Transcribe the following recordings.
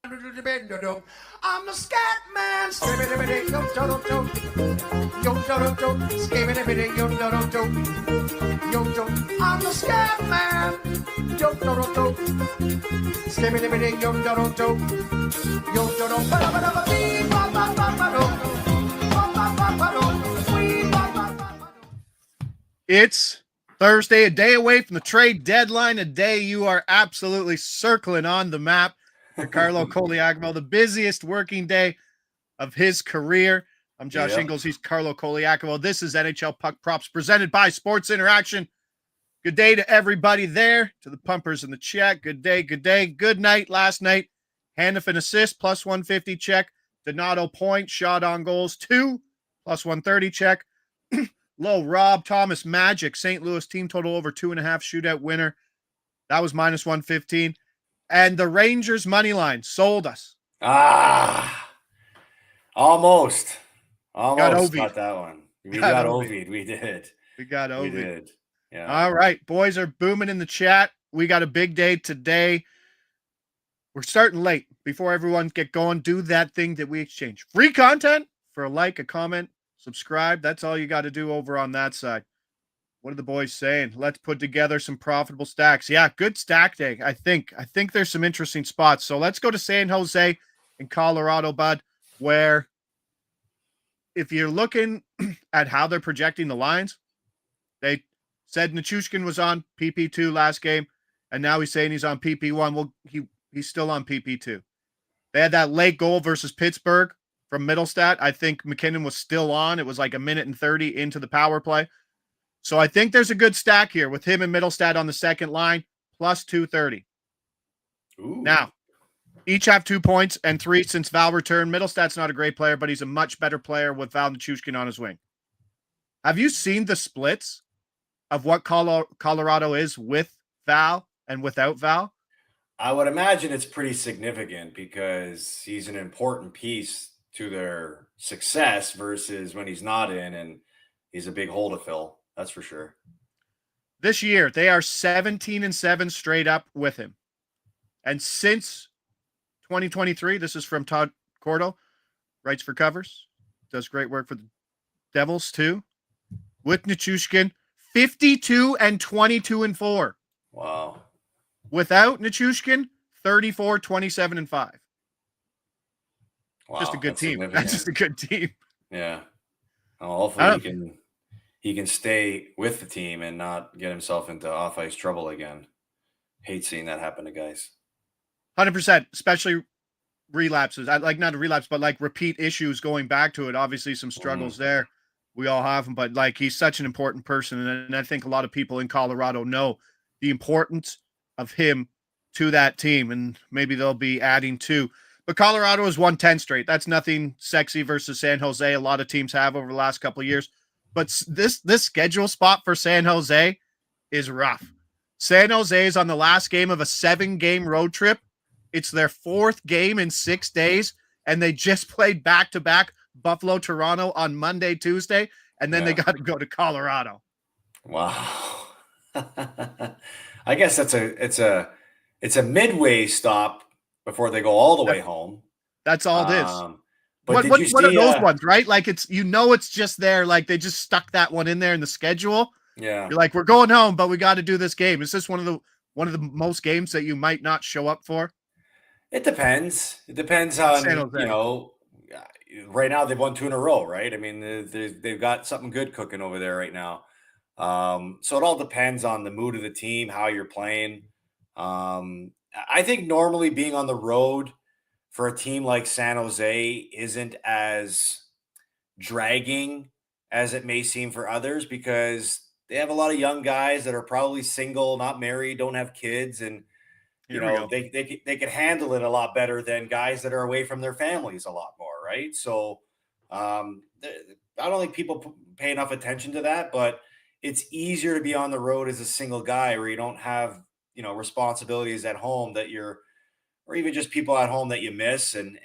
I'm the scat man. I'm the scat man. It's Thursday, a day away from the trade deadline, a day you are absolutely circling on the map for Carlo Colaiacovo, the busiest working day of his career. I'm Josh Ingles. He's Carlo Colaiacovo. This is NHL Puck Props presented by Sports Interaction. Good day to everybody there, to the pumpers in the chat. Good day, good night. Last night, Hannafin assist, plus 150 check. Donato point, shot on goals, 2, plus 130 check. Low Rob Thomas Magic, St. Louis team total over 2.5 shootout winner. That was minus 115. And the Rangers money line sold us. Almost Got that one. We got Ovid. We did. We got Ovid. We did. Yeah. All right. Boys are booming in the chat. We got a big day today. We're starting late. Before everyone get going, do that thing that we exchange. Free content for a like, a comment, subscribe. That's all you got to do over on that side. What are the boys saying? Let's put together some profitable stacks. Yeah, good stack day. I think there's some interesting spots. So let's go to San Jose in Colorado, bud, where if you're looking at how they're projecting the lines, they said Nichushkin was on PP2 last game, and now he's saying he's on PP1. Well, he's still on PP2. They had that late goal versus Pittsburgh from Middlestat. I think McKinnon was still on. It was like 1:30 into the power play. So I think there's a good stack here with him and Middlestat on the second line, plus 230. Ooh. Now, each have 2 points and 3 since Val returned. Middlestat's not a great player, but he's a much better player with Val Nichushkin on his wing. Have you seen the splits of what Colorado is with Val and without Val? I would imagine it's pretty significant because he's an important piece to their success versus when he's not in, and he's a big hole to fill. That's for sure. This year, they are 17-7 straight up with him. And since 2023, this is from Todd Cordo, writes for covers, does great work for the Devils too. With Nichushkin, 52-22-4. Wow. Without Nichushkin, 34-27-5. Wow, just a good team. That's just a good team. Yeah. Well, hopefully he can stay with the team and not get himself into off-ice trouble again. Hate seeing that happen to guys. 100%, especially relapses. I like not a relapse, but like repeat issues going back to it. Obviously, some struggles there. We all have them, but like he's such an important person, and I think a lot of people in Colorado know the importance of him to that team, and maybe they'll be adding to. But Colorado has won 10 straight. That's nothing sexy versus San Jose. A lot of teams have over the last couple of years. But this schedule spot for San Jose is rough. San Jose is on the last game of a 7-game road trip. It's their 4th game in 6 days, and they just played back-to-back Buffalo, Toronto on Monday, Tuesday, and then they got to go to Colorado. Wow. I guess it's a midway stop before they go all the way home. That's all it is. But what are those ones, right? Like it's just there, like they just stuck that one in there in the schedule. Yeah. You're like, we're going home, but we got to do this game. Is this one of the most games that you might not show up for? It depends. It depends on, right now they've won 2 in a row, right? I mean, they've got something good cooking over there right now. So it all depends on the mood of the team, how you're playing. I think normally being on the road for a team like San Jose isn't as dragging as it may seem for others because they have a lot of young guys that are probably single, not married, don't have kids, and they can handle it a lot better than guys that are away from their families a lot more, right? So I don't think people pay enough attention to that, but it's easier to be on the road as a single guy where you don't have responsibilities at home or even just people at home that you miss and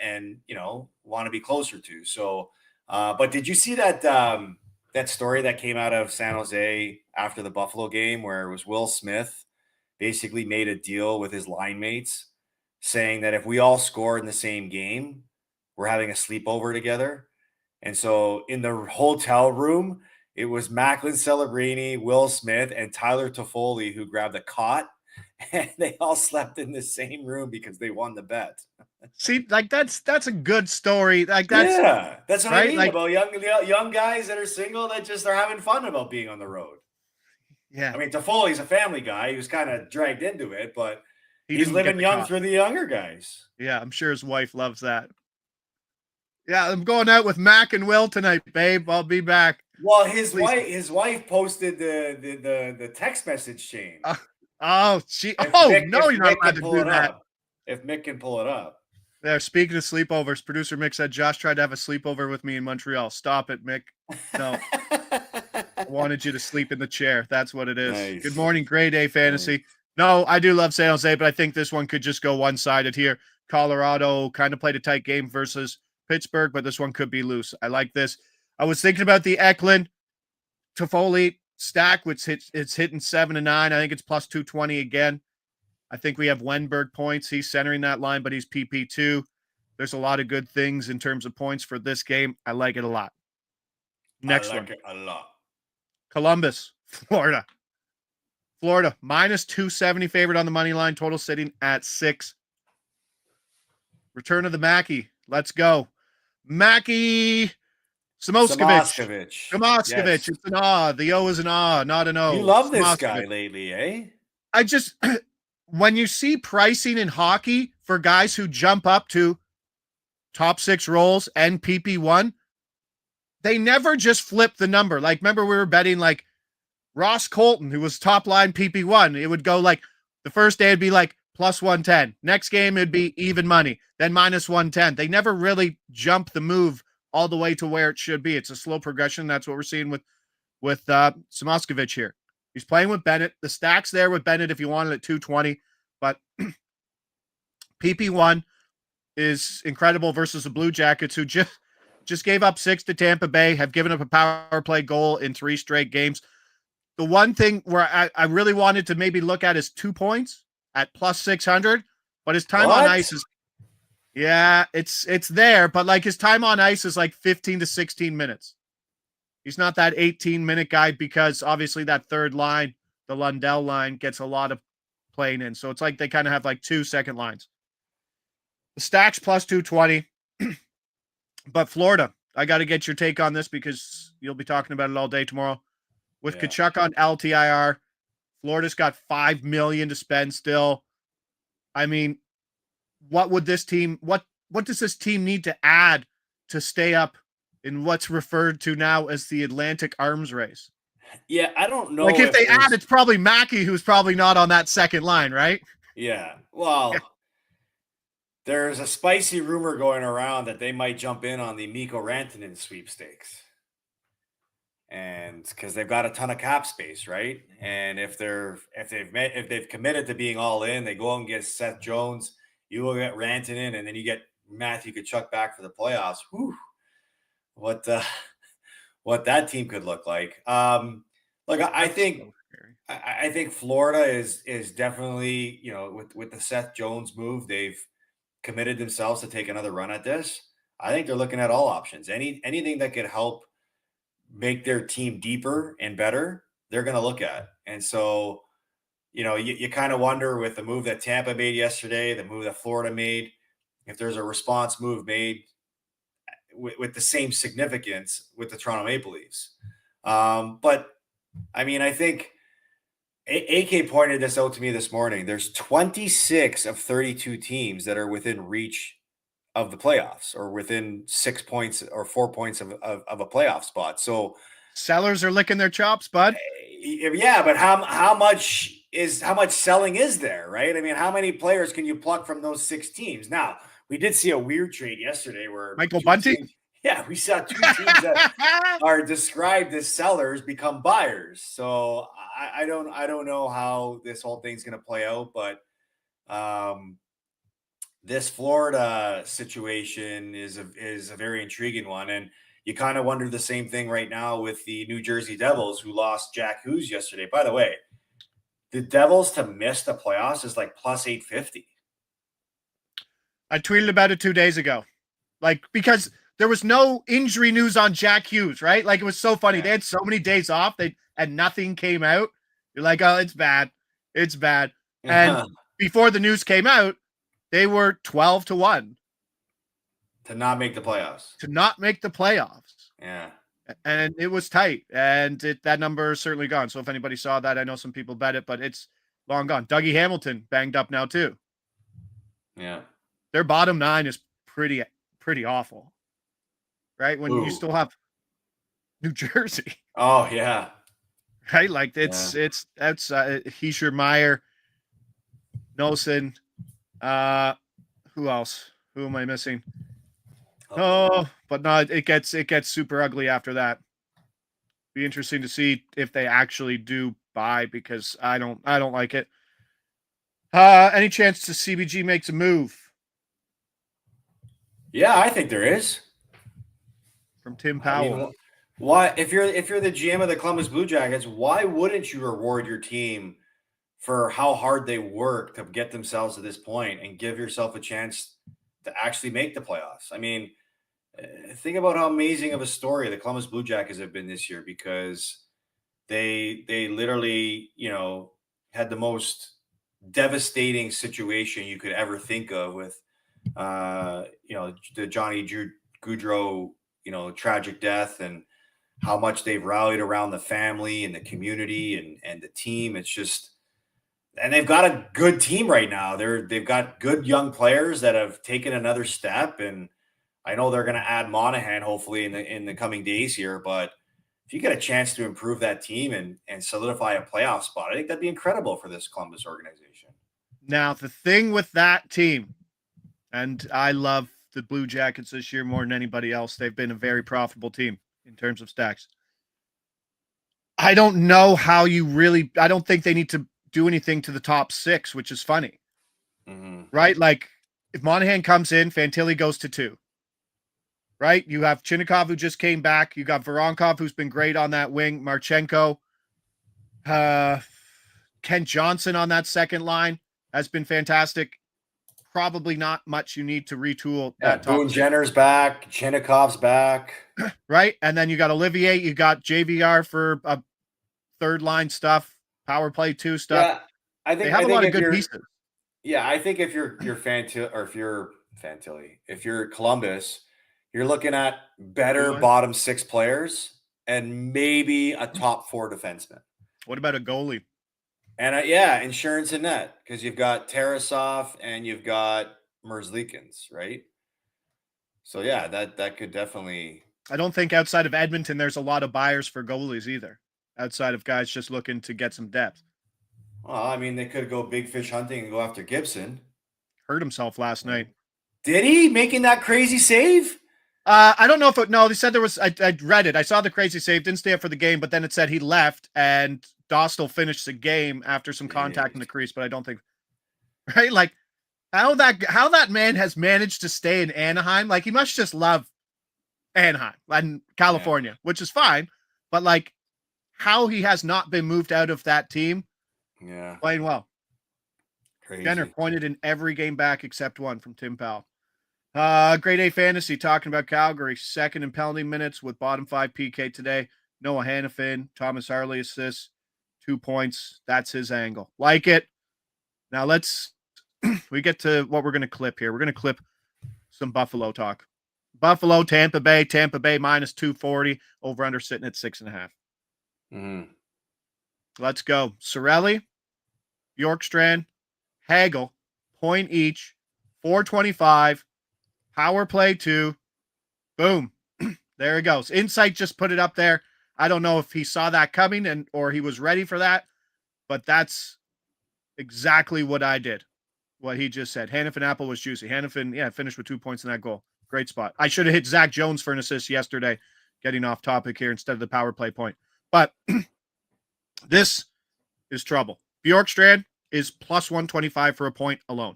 want to be closer to. So, but did you see that story that came out of San Jose after the Buffalo game where it was Will Smith basically made a deal with his line mates saying that if we all score in the same game, we're having a sleepover together. And so in the hotel room, it was Macklin Celebrini, Will Smith, and Tyler Toffoli who grabbed a cot, and they all slept in the same room because they won the bet. See, like that's a good story. Like that's what right? I mean about young guys that are single that just are having fun about being on the road. Yeah. I mean, Toffoli's a family guy. He was kind of dragged into it, but he's didn't living young for the younger guys. Yeah, I'm sure his wife loves that. Yeah, I'm going out with Mac and Will tonight, babe. I'll be back. Well, his wife posted the text message chain. No, you're not allowed to do that. If Mick can pull it up. There, speaking of sleepovers, producer Mick said Josh tried to have a sleepover with me in Montreal. Stop it, Mick. No. I wanted you to sleep in the chair. That's what it is. Nice. Good morning, grade A fantasy. Nice. No, I do love San Jose, but I think this one could just go one-sided here. Colorado kind of played a tight game versus Pittsburgh, but this one could be loose. I like this. I was thinking about the Eklund Toffoli stack, which it's hitting 7 to 9. I think it's plus 220 again. I think we have Wenberg points. He's centering that line, but he's PP2. There's a lot of good things in terms of points for this game. I like it a lot. Next one. A lot. Columbus, Florida. Florida, minus 270 favorite on the money line. Total sitting at 6. Return of the Mackey. Let's go. Mackey Samoskevich. Yes. It's an ah. The O is an ah, not an O. You love this guy lately, eh? I just, when you see pricing in hockey for guys who jump up to top 6 roles and PP1, they never just flip the number. Like, remember we were betting like Ross Colton, who was top line PP1. It would go like the first day it'd be like plus 110. Next game it'd be even money, then minus 110. They never really jump the move all the way to where it should be. It's a slow progression. That's what we're seeing with Samoskevich here. He's playing with Bennett. The stack's there with Bennett if you wanted at 220, but PP1 is incredible versus the Blue Jackets, who just gave up 6 to Tampa Bay, have given up a power play goal in 3 straight games. The one thing where I really wanted to maybe look at is 2 points at plus 600, but his time on ice is, it's there, but like his time on ice is like 15 to 16 minutes. He's not that 18-minute guy because obviously that third line, the Lundell line, gets a lot of playing in. So it's like they kind of have like 2 second lines. The stack's plus 220. But Florida, I got to get your take on this because you'll be talking about it all day tomorrow. With Tkachuk on LTIR, Florida's got $5 million to spend still. I mean, what does this team need to add to stay up in what's referred to now as the Atlantic arms race? Yeah, I don't know. Like if they add, it's probably Mackey, who's probably not on that second line, right? Yeah. Well, there's a spicy rumor going around that they might jump in on the Mikko Rantanen sweepstakes. And because they've got a ton of cap space, right? And if they've committed to being all in, they go out and get Seth Jones, you will get Rantanen, and then you get Matthew Tkachuk back for the playoffs. Whew. What that team could look like. I think Florida is definitely, with the Seth Jones move, they've committed themselves to take another run at this. I think they're looking at all options. Anything that could help make their team deeper and better, they're going to look at. And so, you kind of wonder with the move that Tampa made yesterday, the move that Florida made, if there's a response move made with the same significance with the Toronto Maple Leafs. But I mean, I think AK pointed this out to me this morning. There's 26 of 32 teams that are within reach of the playoffs or within 6 points or 4 points of a playoff spot. So sellers are licking their chops, bud. Yeah, but how much selling is there, right? I mean, how many players can you pluck from those 6 teams? Now, we did see a weird trade yesterday where Michael Bunting. We saw 2 teams that are described as sellers become buyers. So I don't know how this whole thing's going to play out, but this Florida situation is a very intriguing one. And you kind of wonder the same thing right now with the New Jersey Devils, who lost Jack Hughes yesterday. By the way, the Devils to miss the playoffs is like plus 850. I tweeted about it 2 days ago. Like, because there was no injury news on Jack Hughes, right? Like, it was so funny. Yeah. They had so many days off, and nothing came out. You're like, oh, it's bad. It's bad. And before the news came out, they were 12-1 to not make the playoffs. Yeah. And it was tight. And that number is certainly gone. So if anybody saw that, I know some people bet it, but it's long gone. Dougie Hamilton banged up now too. Yeah. Their bottom 9 is pretty awful. Right? When you still have New Jersey. Oh, yeah. Right? Like that's Heischer, Meyer, Nosen. Who else? Who am I missing? Oh, but no, it gets super ugly after that. Be interesting to see if they actually do buy, because I don't like it. Any chance to CBG makes a move? Yeah, I think there is. From Tim Powell. I mean, why, if you're the GM of the Columbus Blue Jackets, why wouldn't you reward your team for how hard they work to get themselves to this point and give yourself a chance to actually make the playoffs? I mean, think about how amazing of a story the Columbus Blue Jackets have been this year, because they literally, had the most devastating situation you could ever think of with, the Johnny Gaudreau, tragic death, and how much they've rallied around the family and the community and the team. It's just, and they've got a good team right now. They've got good young players that have taken another step, and I know they're going to add Monahan hopefully in the coming days here. But if you get a chance to improve that team and solidify a playoff spot, I think that'd be incredible for this Columbus organization. Now, the thing with that team, and I love the Blue Jackets this year more than anybody else. They've been a very profitable team in terms of stacks. I don't know how I don't think they need to do anything to the top 6, which is funny. Mm-hmm. Right? Like, if Monahan comes in, Fantilli goes to 2. Right? You have Chinnikov, who just came back. You got Voronkov, who's been great on that wing. Marchenko. Ken Johnson on that second line has been fantastic. Probably not much you need to retool that top. Boone Jenner's back. Chinnikov's back. Right? And then you got Olivier. You got JVR for third line stuff. Power play 2 stuff. Yeah, I think they have a lot of good pieces. Yeah, I think if you're if you're Columbus, you're looking at better bottom 6 players and maybe a top 4 defenseman. What about a goalie? And insurance in net, because you've got Tarasov and you've got Merzlikins, right? So yeah, that could definitely. I don't think outside of Edmonton there's a lot of buyers for goalies either, outside of guys just looking to get some depth. Well, I mean, they could go big fish hunting and go after Gibson. Hurt himself last night. Did he? Making that crazy save? I don't know if no, they said there was, I read it. I saw the crazy save, didn't stay up for the game, but then it said he left and Dostal finished the game after some contact in the crease, but I don't think, right? Like how that man has managed to stay in Anaheim. Like, he must just love Anaheim and California, which is fine, but like how he has not been moved out of that team. Yeah. Playing well. Crazy. Jenner pointed in every game back except one from Tim Powell. Grade A Fantasy talking about Calgary. Second in penalty minutes with bottom 5 PK today. Noah Hannafin, Thomas Harley assists, 2 points. That's his angle. Like it. Now we get to what we're going to clip here. We're going to clip some Buffalo talk. Buffalo, Tampa Bay minus 240. Over under sitting at 6.5. Mm-hmm. Let's go. Cirelli, Bjorkstrand, Hagel, point each, 425. Power play 2. Boom. There it goes. Insight just put it up there. I don't know if he saw that coming or he was ready for that, but that's exactly what I did. What he just said. Hannafin Apple was juicy. Hannafin, finished with 2 points in that goal. Great spot. I should have hit Zach Jones for an assist yesterday, getting off topic here instead of the power play point. But this is trouble. Bjorkstrand is plus 125 for a point alone.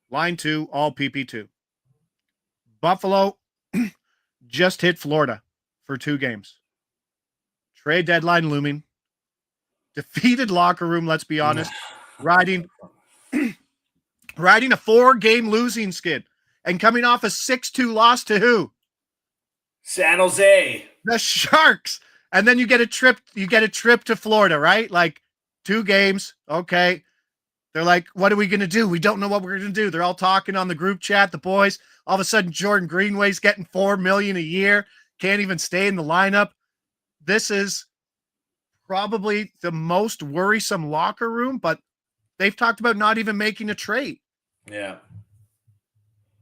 Line 2, all PP2. Buffalo just hit Florida for 2 games. Trade deadline looming. Defeated locker room, let's be honest. Riding riding a 4-game losing skid and coming off a 6-2 loss to who? San Jose. The Sharks. And then you get a trip to Florida, right? Like 2 games. Okay. They're like, what are we going to do? We don't know what we're going to do. They're all talking on the group chat, the boys. All of a sudden, Jordan Greenway's getting $4 million a year. Can't even stay in the lineup. This is probably the most worrisome locker room, but they've talked about not even making a trade. Yeah.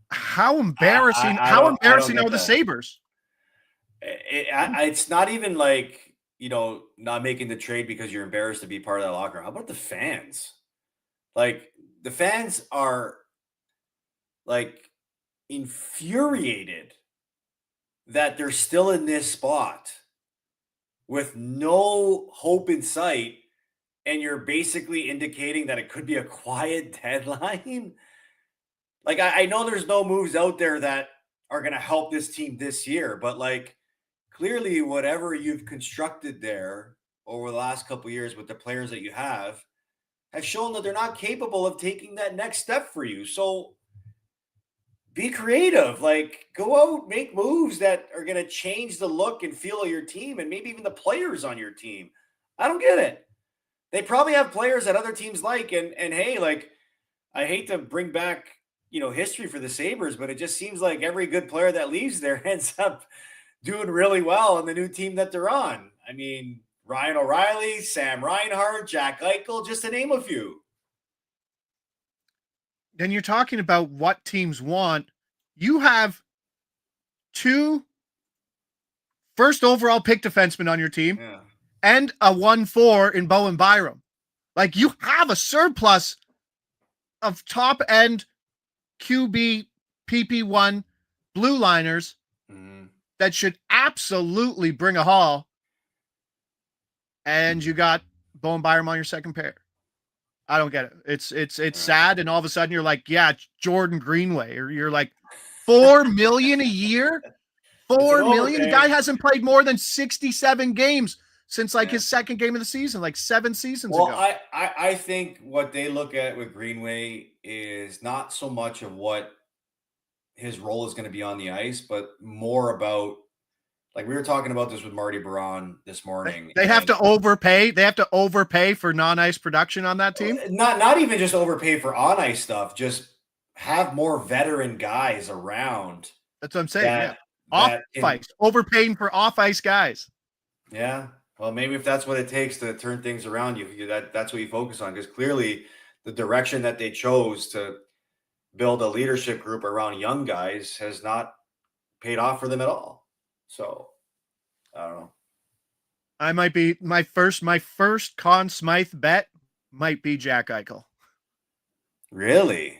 How embarrassing. How embarrassing are the Sabres? It's not even like, not making the trade because you're embarrassed to be part of that locker room. How about the fans? Like, the fans are like infuriated that they're still in this spot with no hope in sight, and you're basically indicating that it could be a quiet deadline. Like, I know there's no moves out there that are going to help this team this year, but like, clearly whatever you've constructed there over the last couple of years with the players that you have shown that they're not capable of taking that next step for you. So be creative, like go out, make moves that are going to change the look and feel of your team and maybe even the players on your team. I don't get it. They probably have players that other teams like, and hey, like, I hate to bring back, history for the Sabres, but it just seems like every good player that leaves there ends up doing really well in the new team that they're on. I mean, Ryan O'Reilly, Sam Reinhart, Jack Eichel, just to name a few. Then you're talking about what teams want. You have 2 first overall pick defensemen on your team and a 1-4 in Bowen Byram. Like, you have a surplus of top end QB PP1 blue liners that should absolutely bring a haul. And you got Bowen Byram on your second pair. I don't get it. It's sad. And all of a sudden you're like, yeah, Jordan Greenway, or you're like $4 million a year. $4 million. The guy hasn't played more than 67 games since like his second game of the season, like 7 seasons ago. I think what they look at with Greenway is not so much of what his role is going to be on the ice, but more about, like, we were talking about this with Marty Baron this morning. They have to overpay. They have to overpay for non-ice production on that team. Not even just overpay for on-ice stuff. Just have more veteran guys around. That's what I'm saying. Off-ice. Overpaying for off-ice guys. Yeah. Well, maybe if that's what it takes to turn things around, that's what you focus on. Because clearly the direction that they chose to build a leadership group around young guys has not paid off for them at all. So, I don't know. I might be my first Conn Smythe bet might be Jack Eichel. Really?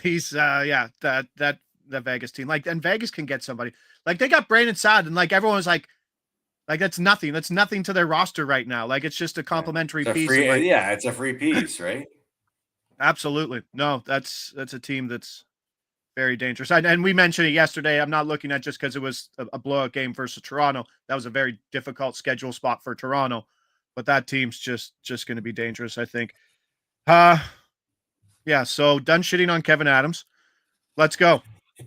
He's that Vegas team. Like, and Vegas can get somebody. Like, they got Brandon Saad, and like everyone was like that's nothing. That's nothing to their roster right now. Like, it's just a complimentary piece. It's a free piece, right? Absolutely. No, that's a team that's very dangerous. And we mentioned it yesterday. I'm not looking at just because it was a blowout game versus Toronto. That was a very difficult schedule spot for Toronto, but that team's just going to be dangerous, I think. Yeah. So done shitting on Kevin Adams. Let's go.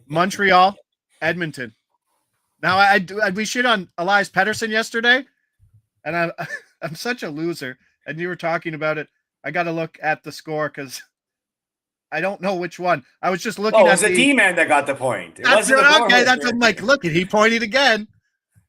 Montreal, Edmonton. Now we shit on Elias Pettersson yesterday, and I'm such a loser. And you were talking about it. I got to look at the score because I don't know which one. I was just looking at it was the D-man that got the point. I'm like, look, he pointed again.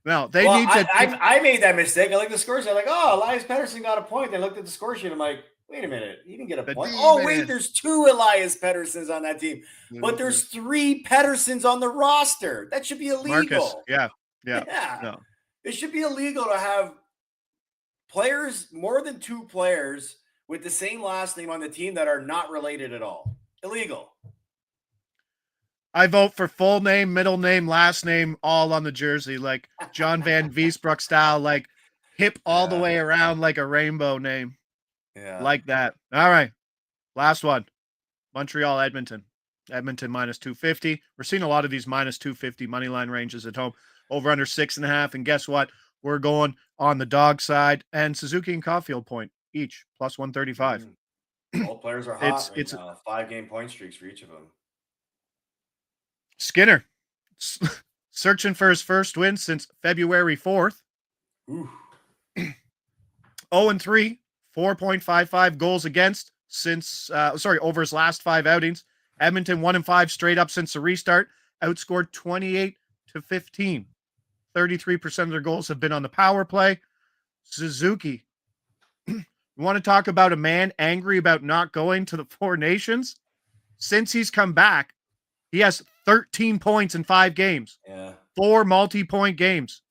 No, they need to. I made that mistake. I looked at the score sheet. I'm like, Elias Pettersson got a point. I looked at the score sheet. I'm like, wait a minute. He didn't get a point. Oh, wait, there's 2 Elias Petterssons on that team. But there's 3 Petterssons on the roster. That should be illegal. Marcus. Yeah. No. It should be illegal to have players, more than 2 players, with the same last name on the team that are not related at all. Illegal. I vote for full name, middle name, last name, all on the jersey, like John Van Viesbroek style, like hip all the way around like a rainbow name. Yeah. Like that. All right. Last one. Montreal, Edmonton. Edmonton minus 250. We're seeing a lot of these minus 250 money line ranges at home. Over under 6.5. And guess what? We're going on the dog side, and Suzuki and Caulfield point each plus 135. Both players are hot right now. 5-game point streaks for each of them. Skinner searching for his first win since February 4th. Ooh. 0-3, 4.55 goals against since over his last 5 outings. Edmonton 1-5 straight up since the restart. Outscored 28-15. 33% of their goals have been on the power play. Suzuki. You want to talk about a man angry about not going to the Four Nations? Since he's come back, he has 13 points in 5 games. Yeah. 4 multi-point games.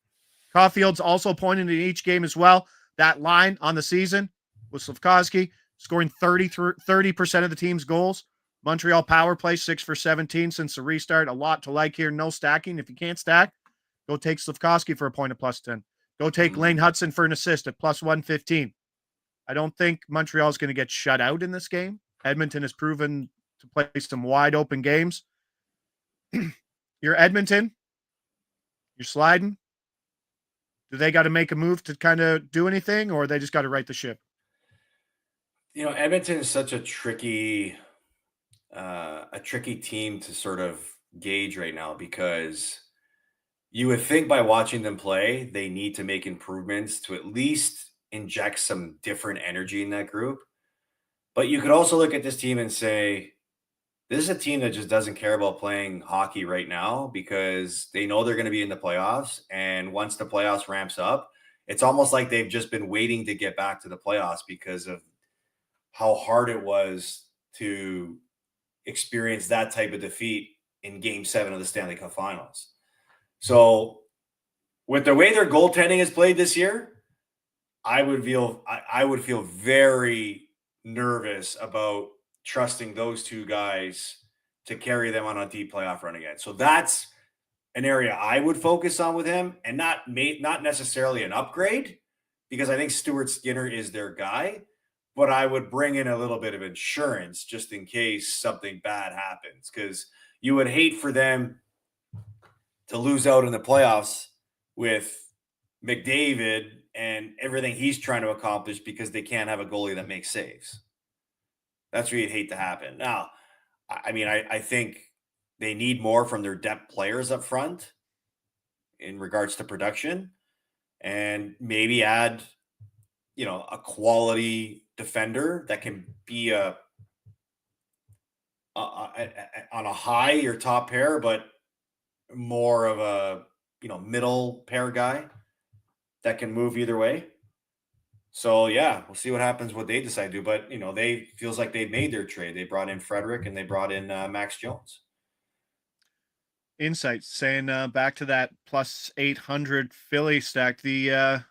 Caulfield's also pointed in each game as well. That line on the season was Slafkovsky scoring 30% of the team's goals. Montreal power play 6 for 17 since the restart. A lot to like here. No stacking. If you can't stack, go take Slafkovsky for a point of +10. Go take Lane Hudson for an assist at +115. I don't think Montreal is going to get shut out in this game. Edmonton has proven to play some wide open games. You're Edmonton. You're sliding. Do they got to make a move to kind of do anything, or they just got to right the ship? Edmonton is such a tricky team to sort of gauge right now, because you would think by watching them play, they need to make improvements to at least inject some different energy in that group. But you could also look at this team and say, this is a team that just doesn't care about playing hockey right now, because they know they're going to be in the playoffs. And once the playoffs ramps up, it's almost like they've just been waiting to get back to the playoffs because of how hard it was to experience that type of defeat in Game 7 of the Stanley Cup Finals. So with the way their goaltending is played this year, I would feel very nervous about trusting those two guys to carry them on a deep playoff run again. So that's an area I would focus on with him, and not necessarily an upgrade, because I think Stuart Skinner is their guy, but I would bring in a little bit of insurance just in case something bad happens, because you would hate for them to lose out in the playoffs with McDavid and everything he's trying to accomplish because they can't have a goalie that makes saves. That's what you'd hate to happen. Now, I mean, I think they need more from their depth players up front in regards to production, and maybe add, a quality defender that can be on a high or top pair, but more of a, middle pair guy that can move either way. So yeah, we'll see what happens, what they decide to do. But they feels like they've made their trade. They brought in Frederick and they brought in Max Jones. Insights saying back to that +800 Philly stack. The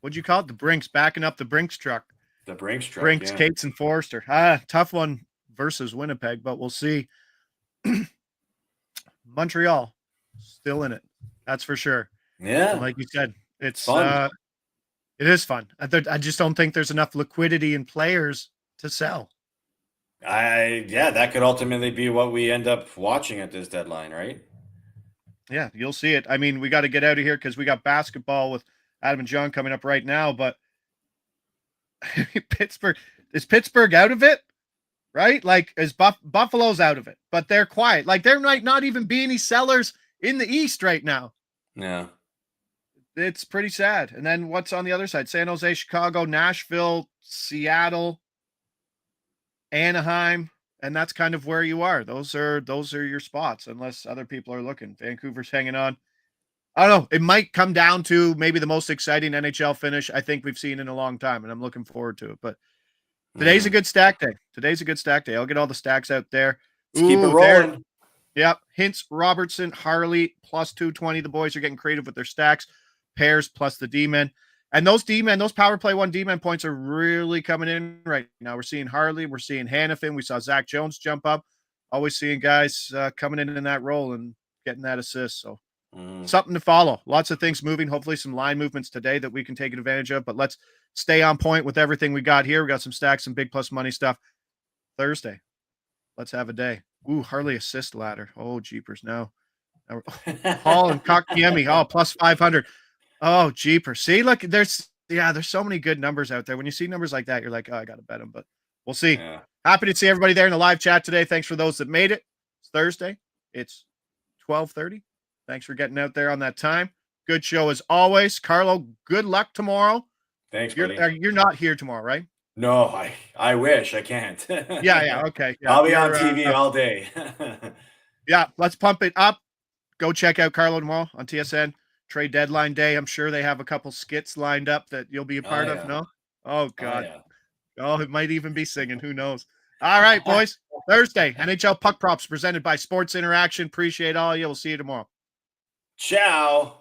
what'd you call it? The Brinks, backing up the Brinks truck. The Brinks truck. Brinks, yeah. Cates, and Forrester. Tough one versus Winnipeg, but we'll see. Montreal still in it. That's for sure. Yeah, and like you said, it's fun. It is fun. I just don't think there's enough liquidity in players to sell. That could ultimately be what we end up watching at this deadline, right? Yeah, you'll see it. I mean, we got to get out of here because we got basketball with Adam and John coming up right now. But is Pittsburgh out of it? Right? Like, is Buffalo's out of it? But they're quiet. Like, there might not even be any sellers in the East right now. Yeah. It's pretty sad. And then what's on the other side? San Jose, Chicago, Nashville, Seattle, Anaheim, and that's kind of where you are. Those are your spots, unless other people are looking. Vancouver's hanging on. I don't know. It might come down to maybe the most exciting NHL finish I think we've seen in a long time, and I'm looking forward to it. But today's a good stack day. I'll get all the stacks out there. Let's keep it rolling. Yep. Hintz, Robertson, Harley, +220. The boys are getting creative with their stacks. Pairs plus the D-men. And those D-men, those power play 1 D-men points are really coming in right now. We're seeing Harley. We're seeing Hannafin. We saw Zach Jones jump up. Always seeing guys coming in that role and getting that assist. So something to follow. Lots of things moving. Hopefully some line movements today that we can take advantage of. But let's stay on point with everything we got here. We got some stacks, some big plus money stuff. Thursday. Let's have a day. Ooh, Harley assist ladder. Oh, jeepers. No. Hall and Kotkaniemi. Oh, +500. Oh, jeepers. See, look, there's so many good numbers out there. When you see numbers like that, you're like, oh, I got to bet them. But We'll see. Yeah. Happy to see everybody there in the live chat today. Thanks for those that made it. It's Thursday. It's 12:30. Thanks for getting out there on that time. Good show as always. Carlo, good luck tomorrow. Thanks, buddy. You're not here tomorrow, right? No, I wish. I can't. Yeah, okay. Yeah, I'll be on TV all day. Yeah, let's pump it up. Go check out Carlo tomorrow on TSN. Trade deadline day. I'm sure they have a couple skits lined up that you'll be a part of. No? Oh, God. Oh, it might even be singing. Who knows? All right, boys. Thursday, NHL Puck Props presented by Sports Interaction. Appreciate all of you. We'll see you tomorrow. Ciao.